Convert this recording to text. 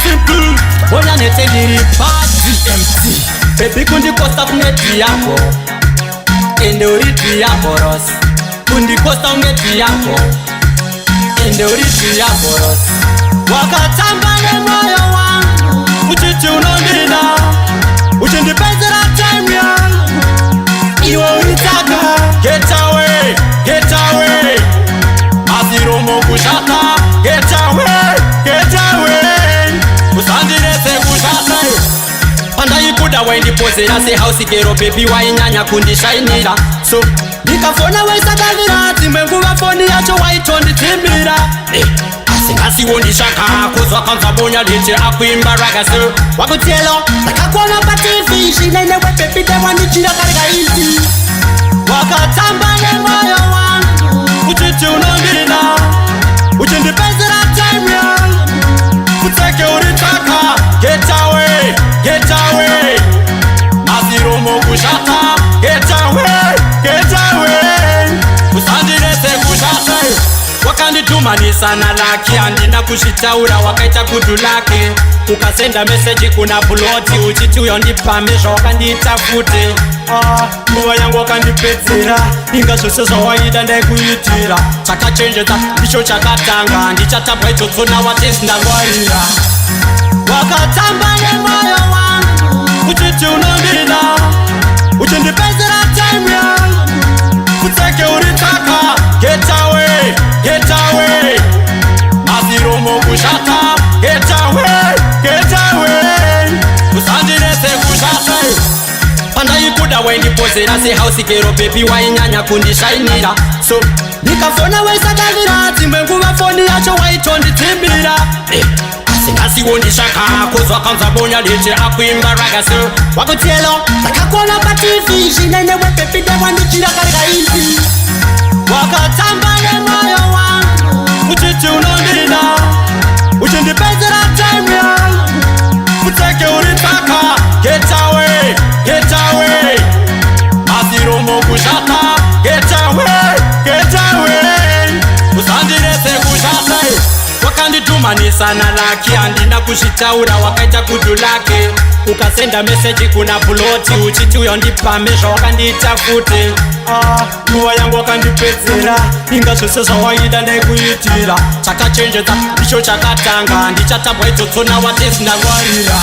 Simple, bona netegiri bad DMC. Baby kundikosta kuneti yako, ende uriti yako Ross. Kundikosta uneti yako, ende uriti yako Ross. Wakatamba ne moyo wangu, uchiti unondina, uchindipezera time yangu, iwe uitaka. Get away, get away, asiromo kushata. Get away, get away, usandirese kushata. Panda ikuda waindipozera se house gero baby wainyanya kundishainira. So nikafona waisakavira timenguva foni yacho waitonditimbira. Asingasiwondishaka kuzwa kanzabonya dite akuimba raga so wakutielo takakona pa TV shinene we baby de wanichira karika iti. Wakatamba ne moyo wangu, uchiti unondina, uchindipezera time yangu, kuteke uritaka. Get away, get away, asiromo kushata. Get away, get away, usandirese kushata. Wakanditumanisa na laki andina kushitaura wakaita kudu lake. Ukasenda message kuna buloti uchiti uyo ndipamisha wakanditafute. Mwa yangu wakandipezera inga zose zawaida ndaikuitira. Chakachenjeza icho chakatanga ndichatabwa icho tsona watesi ndangwarira. Wakatamba ne moyo wangu, uchiti unondina, uchindipezera time yangu, kuteke uritaka. Get away, get away, asiromo kushata. Get away, get away, usandirese kushata. Panda ikuda waindipozera se house gero baby wainyanya kundishainira. So nikafona waisakavira timenguva foni yacho waitonditimbira. Asingasiwondishaka kuzwa kanzabonya dite akuimba raga so wakutielo takakona pa TV shinene we baby de wanichira karika iti. Wakatamba ne moyo wangu, uchiti unondina, uchindipezera time yangu, kuteke uritaka. Get away, get away, asiromo kushata. Get away, get away, usandirese kushata. Wakanditumanisa na laki andina kushitaura wakaita kudu lake. Ukasenda message kuna buloti uchiti uyo ndipamisha wakanditafute. Mwa yangu wakandipezera inga zose zawaida ndaikuitira. Chakachenjeza icho chakatanga ndichatabwa icho tsona watesi ndangwarira.